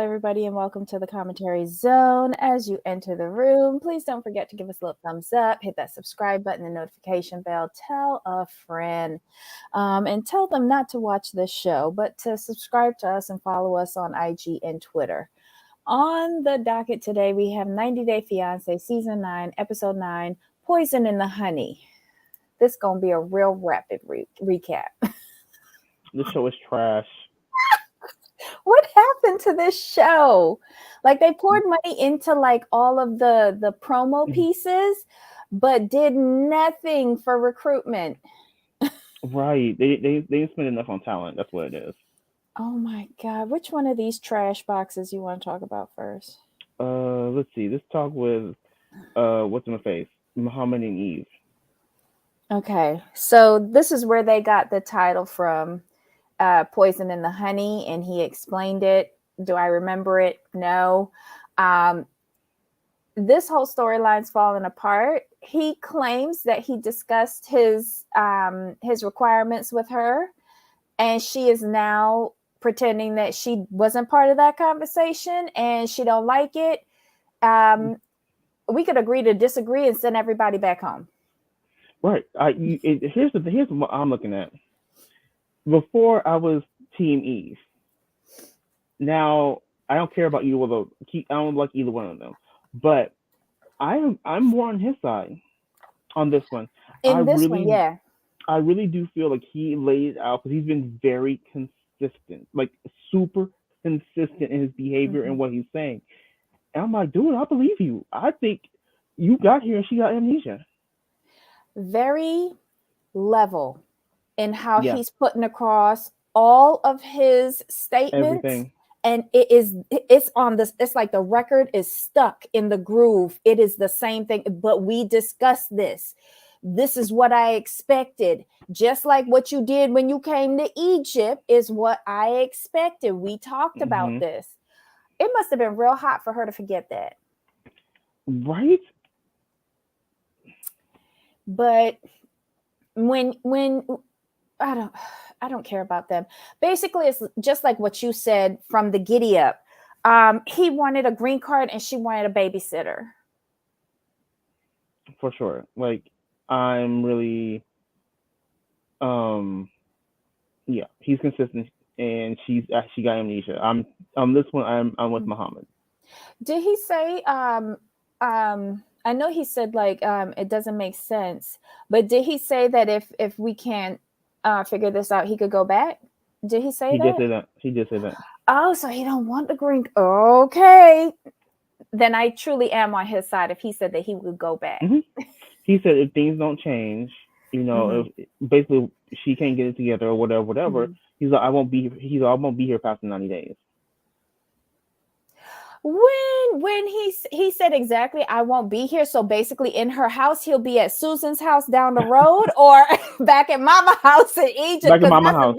everybody, and welcome to the commentary zone. As you enter the room, please don't forget to give us a little thumbs up, hit that subscribe button, the notification bell, tell a friend, and tell them not to watch this show, but to subscribe to us and follow us on IG and Twitter. On the docket today, we have 90 Day Fiancé, Season 9, Episode 9, Poison in the Honey. This is going to be a real rapid recap. This show is trash. What happened to this show? Like they poured money into like all of the promo pieces, but did nothing for recruitment. Right. They didn't spend enough on talent. That's what it is. Oh my God. Which one of these trash boxes you want to talk about first? Let's see. Let's talk with what's in the face? Muhammad and Eve. Okay. So this is where they got the title from, Poison in the Honey, and he explained it. Do I remember it? No. This whole storyline's falling apart. He claims that he discussed his requirements with her, and she is now pretending that she wasn't part of that conversation and she don't like it. We could agree to disagree and send everybody back home. Right. Here's what I'm looking at. Before I was Team Eve. Now I don't care about either of those. I don't like either one of them. But I'm more on his side on this one. In this one, yeah. I really do feel like he laid out because he's been very consistent, like super consistent in his behavior and what he's saying. And I'm like, dude, I believe you. I think you got here and she got amnesia. Very level in how he's putting across all of his statements. Everything. And it's on this, it's like the record is stuck in the groove. It is the same thing, but we discussed this. This is what I expected. Just like what you did when you came to Egypt is what I expected. We talked about this. It must have been real hot for her to forget that. Right? But when I don't care about them. Basically, it's just like what you said from the giddy up. He wanted a green card and she wanted a babysitter. For sure. Like, I'm really, he's consistent and she got amnesia. I'm on this one. I'm with Muhammad. Did he say? I know he said like it doesn't make sense, but did he say that if we can't figure this out, he could go back? Did he say that? He did say that. He did say that. Oh, so he don't want the green. Okay, then I truly am on his side if he said that he would go back. He said if things don't change, if basically she can't get it together or whatever. He's like, I won't be here past the 90 days. When he said exactly, I won't be here. So basically in her house, he'll be at Susan's house down the road or back at Mama's house in Egypt. Back at Mama's house.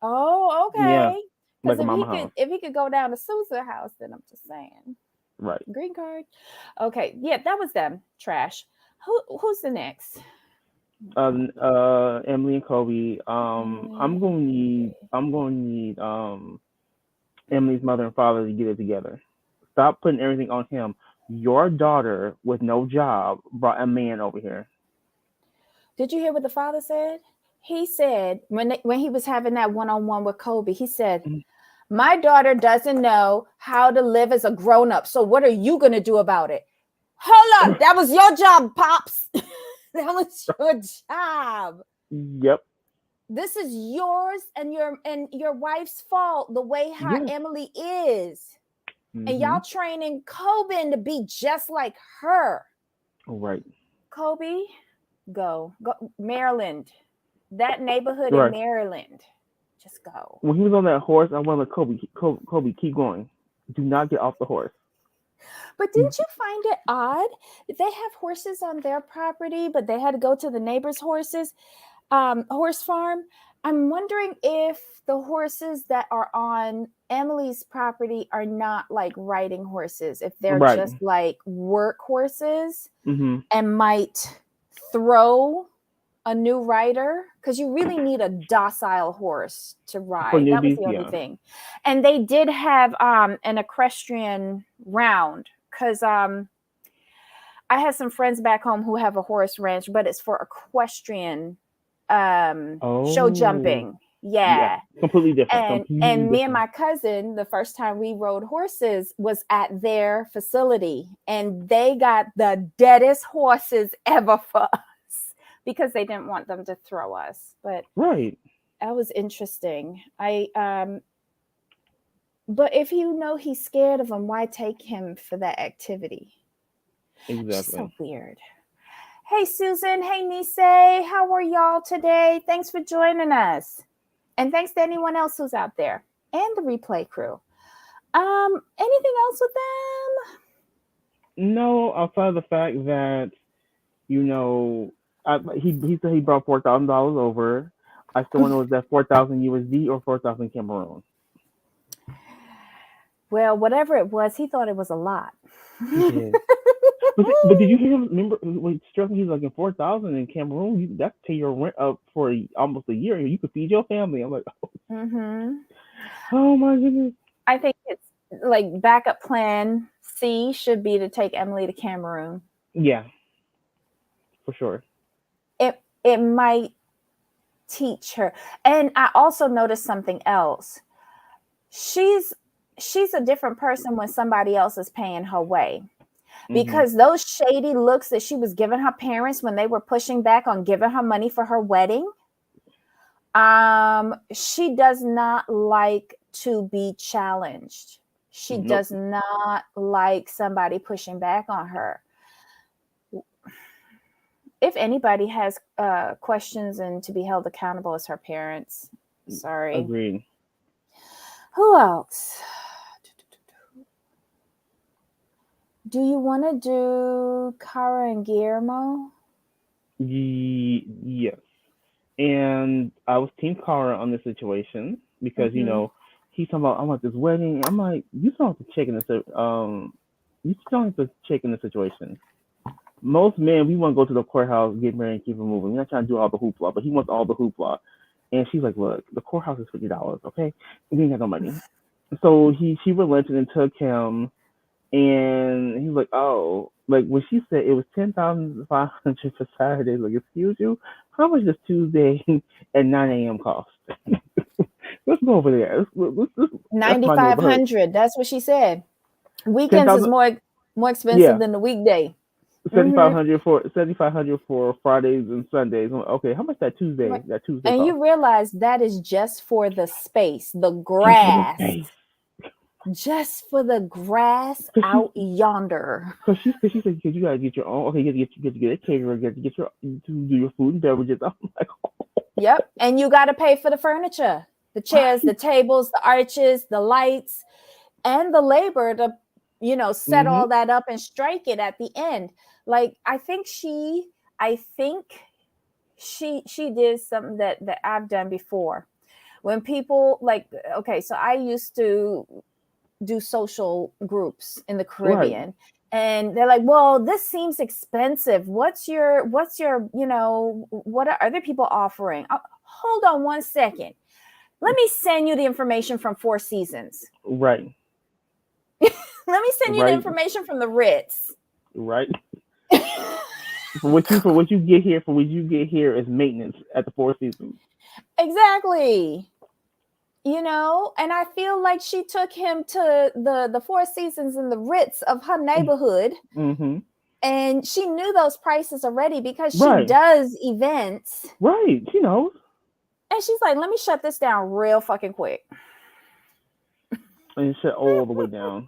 Oh, okay. Yeah. Because if he could go down to Susan's house, then I'm just saying. Right. Green card. Okay. Yeah, that was them. Trash. Who's the next? Emily and Kobe. I'm going to need Emily's mother and father to get it together. Stop putting everything on him. Your daughter with no job brought a man over here. Did you hear what the father said? He said when he was having that one-on-one with Kobe, he said, my daughter doesn't know how to live as a grown-up. So what are you going to do about it? Hold on. That was your job, Pops. That was your job. Yep. This is yours and your wife's fault, the way how Emily is. And y'all training Kobe to be just like her. Right. Kobe, go. Maryland. That neighborhood in Maryland. Just go. When he was on that horse, I wanted Kobe, keep going. Do not get off the horse. But didn't you find it odd? They have horses on their property, but they had to go to the neighbor's horse farm. I'm wondering if the horses that are on Emily's property are not like riding horses, if they're just like work horses and might throw a new rider, because you really need a docile horse to For ride. That was newbies, the only yeah. thing. And they did have an equestrian round, because I have some friends back home who have a horse ranch, but it's for equestrian show Oh, jumping. yeah. Yeah. Completely different. And Completely and me and different. my cousin, the first time we rode horses was at their facility, and they got the deadest horses ever for us because they didn't want them to throw us. But Right. that was interesting. But if you know he's scared of them, why take him for that activity? Just Exactly. so weird. Hey Susan, hey Nisei, how are y'all today? Thanks for joining us. And thanks to anyone else who's out there and the replay crew. Anything else with them? No, outside of the fact that you know, he said he brought $4,000 over. I still want to know, is that 4,000 USD or 4,000 Cameroon? Well, whatever it was, he thought it was a lot. He did. But did you hear him? Remember, when struck me, he's like, in 4,000 in Cameroon, that's pay your rent up for almost a year. You could feed your family. I'm like, Mm-hmm. oh my goodness. I think it's like backup plan C should be to take Emily to Cameroon. Yeah, for sure. It might teach her. And I also noticed something else. She's a different person when somebody else is paying her way. Hmm. Because those shady looks that she was giving her parents when they were pushing back on giving her money for her wedding, she does not like to be challenged. She Nope. does not like somebody pushing back on her. If anybody has questions and to be held accountable, as her parents. Sorry. Agreed. Who else? Do you want to do Cara and Guillermo? Yes. And I was Team Cara on this situation because Mm-hmm. he's talking about, I want this wedding. I'm like, you sound like the chick in this you sound like the chick in the situation. Most men, we want to go to the courthouse, get married, and keep it moving. We're not trying to do all the hoopla, but he wants all the hoopla. And she's like, look, the courthouse is $50, okay? And we ain't got no money. So she relented and took him, and he was like, oh, like when she said it was 10,500 for Saturday, like, excuse you, how much does Tuesday at 9 a.m. cost? Let's go over there. That's my neighborhood. 9,500. That's what she said. Ten Weekends is thousand, more expensive yeah, than the weekday. seventy five Mm-hmm. hundred for 7,500 for Fridays and Sundays. I'm like, okay, how much that Tuesday And cost? you realize that is just for the space, the Just for the grass, space. just for the grass Cause out yonder. she said, cause you gotta get your own. Okay, you get to get a caterer, you get to get your to do your food and beverages. I'm like, Yep. And you got to pay for the furniture, the chairs, the right. tables, the arches, the lights, and the labor to, set Mhm. all that up and strike it at the end. Like, I think she did something that I've done before. When people like, okay, so I used to do social groups in the Right. Caribbean, and they're like, well, this seems expensive. What's your what are other people offering? Hold on one second. Let me send you the information from Four Seasons. Right. Let me send you the Right. information from the Ritz. Right. For what you get here is maintenance at the Four Seasons. Exactly. And I feel like she took him to the Four Seasons and the Ritz of her neighborhood, Mhm. and she knew those prices already because she Right. does events. Right. She knows. And she's like, let me shut this down real fucking quick. And shut all the way down.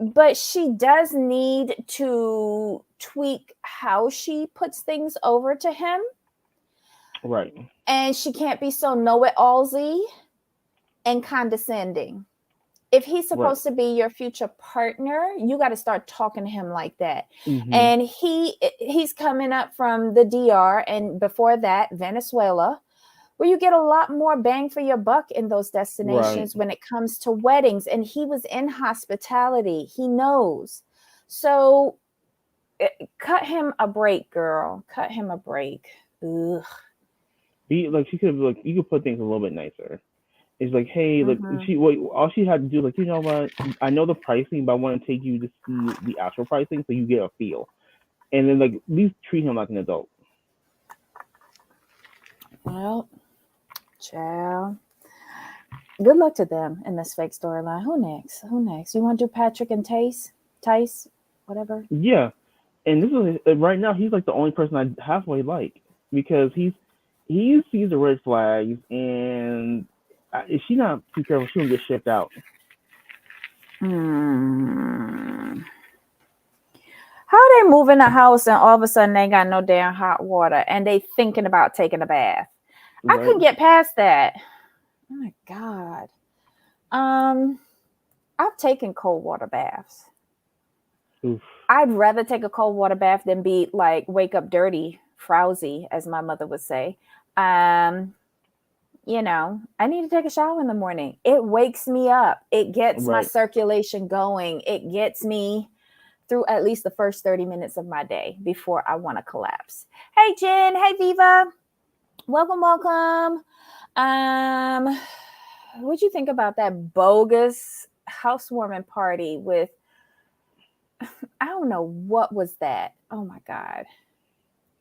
But she does need to tweak how she puts things over to him. Right. And she can't be so know-it-allsy and condescending. If he's Right. supposed to be your future partner, you got to start talking to him like that. Mhm. And he's coming up from the DR, and before that, Venezuela, where you get a lot more bang for your buck in those Right. destinations when it comes to weddings. And he was in hospitality. He knows. So cut him a break, girl. Cut him a break. Ugh. Be like she could like you could put things a little bit nicer. It's like, hey, like Mm-hmm. all she had to do, like, you know what? I know the pricing, but I want to take you to see the actual pricing so you get a feel, and then like at least treat him like an adult. Well, child. Good luck to them in this fake storyline. Who next? Who next? You want to do Patrick and Tice, whatever. Yeah, and this is right now he's like the only person I halfway like because he sees the red flags, and if she's not too careful, she will get shipped out. Hmm. How they move in the house and all of a sudden they ain't got no damn hot water and they thinking about taking a bath? I Right? couldn't get past that. Oh my God. Um, I've taken cold water baths. Oof. I'd rather take a cold water bath than be like wake up dirty, frowsy, as my mother would say. Um, I need to take a shower in the morning. It wakes me up. It gets my Right. circulation going. It gets me through at least the first 30 minutes of my day before I want to collapse. Hey Jen, hey Viva. Welcome, welcome. Um, what'd you think about that bogus housewarming party with I don't know what was that. Oh my God.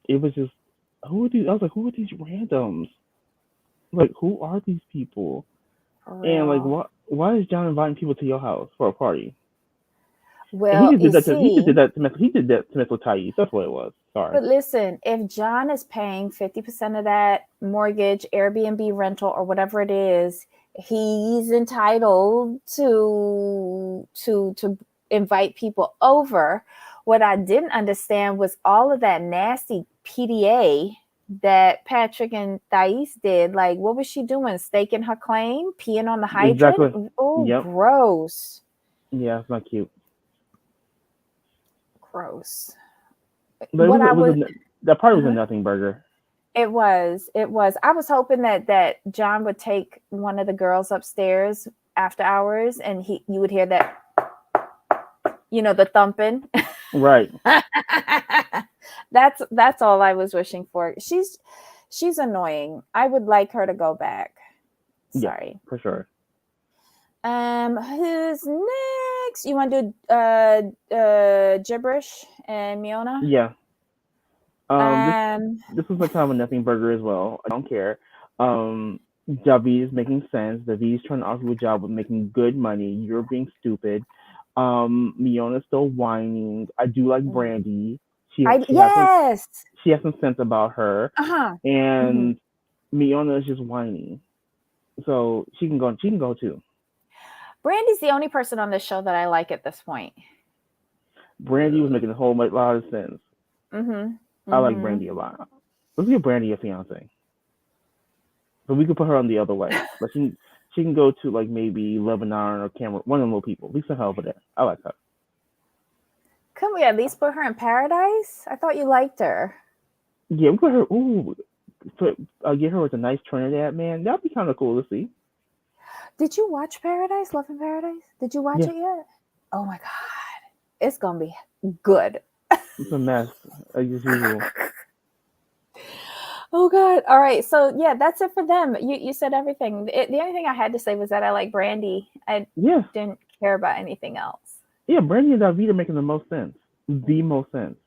It was just who are these? I was like, who are these randoms? Like, who are these people? For And like, real. why is John inviting people to your house for a party? And he Well, just you did that. He just see, did that to mess. He did that to mess with Thais. That's what it was. Sorry. but listen, if John is paying 50% of that mortgage, Airbnb rental, or whatever it is, he's entitled to invite people over. What I didn't understand was all of that nasty PDA that Patrick and Thais did. Like, what was she doing? Staking her claim? Peeing on the hydrant? Exactly. Oh, Yep. gross. Yeah, it's not cute. Gross. But What I it was was that party was a uh-huh. nothing burger. It was. I was hoping that John would take one of the girls upstairs after hours and you would hear that, the thumping. Right. That's all I was wishing for. She's annoying. I would like her to go back. Yeah, Sorry. for sure. Who's next? You want to do gibberish and Miona? Yeah. This Um, this was like kind of a nothing burger as well. I don't care. Um, Javi is making sense. David is trying to offer you a job with making good money. You're being stupid. Miona's still whining. I do like Brandy. She has some yes. sense about her, Uh-huh. Mm-hmm. and Miona is just whining. So she can go. She can go too. Brandy's the only person on this show that I like at this point. Brandy was making a whole lot of sense. Mhm. I like Mhm. Brandy a lot. Let's give Brandy a fiance. But we could put her on the other way. But she can go to like maybe Lebanon or Cameroon, one of the little people. We send her over there. I like her. Couldn't we at least put her in paradise? I thought you liked her. Yeah, we put her. Ooh, get her with a nice Trinidad man. That'd be kind of cool to see. Did you watch Paradise? Love in Paradise? Did you watch Yeah, it yet? Oh my God. It's gonna be good. it's a mess as usual. Oh God. All right. So yeah, that's it for them. You said everything. The only thing I had to say was that I like Brandy. I Yeah, didn't care about anything else. yeah. Brandy and David are making the most sense, the most sense.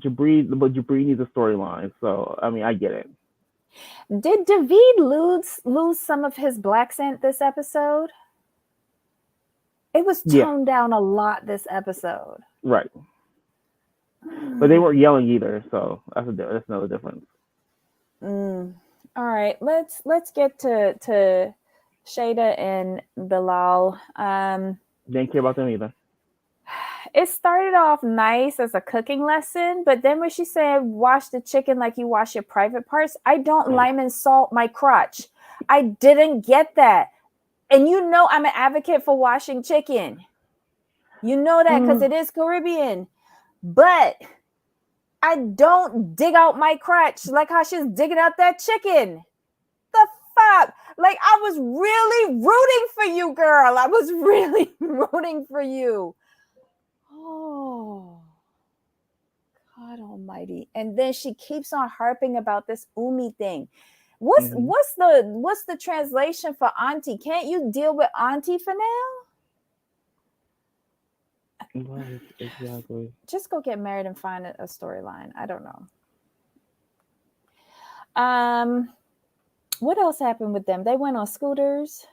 Jabri needs a storyline. So I mean, I get it. Did David lose some of his black scent this episode? It was Yeah, toned down a lot this episode. right. But they weren't yelling either, so that's another difference. Mm. All right, let's get to Shada and Bilal. Didn't care about them either. It started off nice as a cooking lesson, but then when she said wash the chicken like you wash your private parts, I don't lime and salt my crotch. I didn't get that. And I'm an advocate for washing chicken. You know that because it is Caribbean. But I don't dig out my crotch like how she's digging out that chicken. The fuck? Like, I was really rooting for you, girl. I was really rooting for you. Oh. God almighty. And then she keeps on harping about this Umi thing. Hmm. What's the translation for auntie? Can't you deal with auntie for now? Right, exactly. Just go get married and find a storyline. I don't know. Um, what else happened with them? They went on scooters.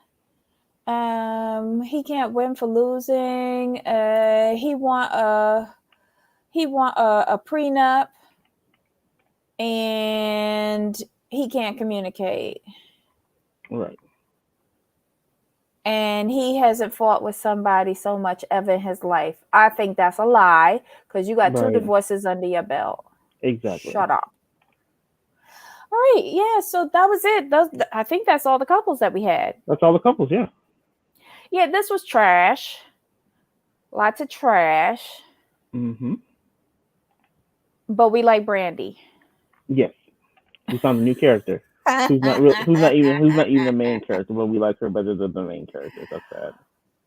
He can't win for losing. He want a prenup, and he can't communicate. Right. And he hasn't fought with somebody so much ever in his life. I think that's a lie because you got two Right. divorces under your belt. Exactly. Shut up. All right, yeah. So that was it. I think that's all the couples that we had. That's all the couples. Yeah. Yeah, this was trash. Lots of trash. Hmm. But we like Brandy. Yes. We found a new character who's not even the main character, but we like her better than the main characters. That's sad.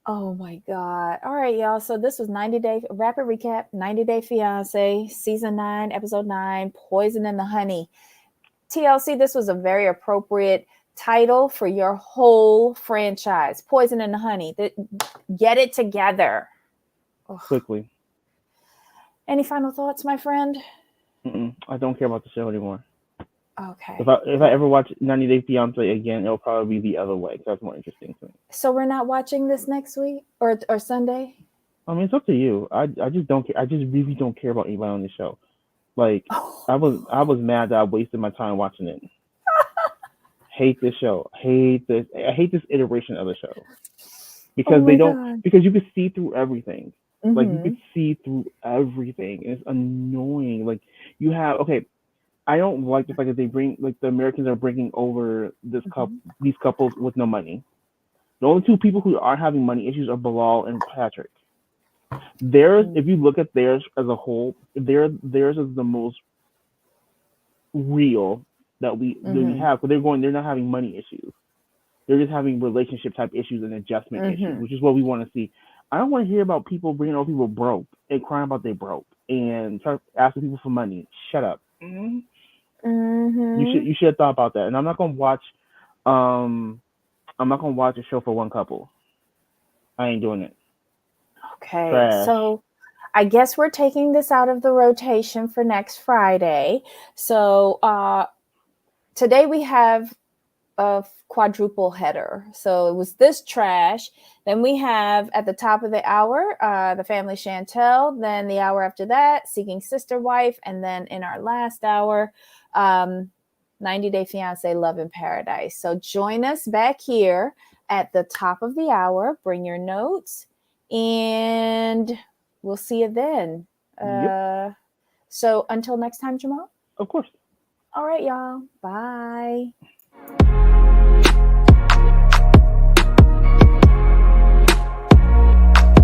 Oh my God. All right, y'all. So this was 90 Day Rapid Recap, 90 Day Fiance, Season 9, Episode 9, Poison in the Honey. TLC, this was a very appropriate title for your whole franchise. Poison in the Honey. Get it together. Ugh. Quickly. Any final thoughts, my friend? I don't care about the show anymore. Okay, If I good. ever watch 90 Day Fiance again, it'll probably be the other way. 'Cause that's more interesting to me. So we're not watching this next week or Sunday? I mean, it's up to you. I just don't care. I just really don't care about anybody on the show. Like, Oh, I was mad that I wasted my time watching it. Hate this show. Hate this. I hate this iteration of the show oh because they my don't God. because you could see through everything. Like you could Mm-hmm. see through everything, and it's annoying. Like you have okay. I don't like the fact that they bring like the Americans are bringing over Mm-hmm. these couples with no money. The only two people who are having money issues are Bilal and Patrick. Theirs, if you look at theirs as a whole, theirs is the most real that we Mm-hmm. have. But they're not having money issues. They're just having relationship type issues and adjustment issues, Mm-hmm. which is what we want to see. I don't want to hear about people bringing over people broke and crying about they broke and start asking people for money. Shut up. Mm-hmm. Mm-hmm. You should have thought about that. And um I'm not gonna watch a show for one couple. I ain't doing it. Okay, Trash. so I guess we're taking this out of the rotation for next Friday. So today we have a quadruple header. So it was this trash. Then we have at the top of the hour, the family Chantel. Then the hour after that, Seeking Sister Wife. And then in our last hour, um, 90 Day Fiance Love in Paradise. So join us back here at the top of the hour. Bring your notes and we'll see you then. Yep. So until next time, Jamal. Of course. All right, y'all. Bye.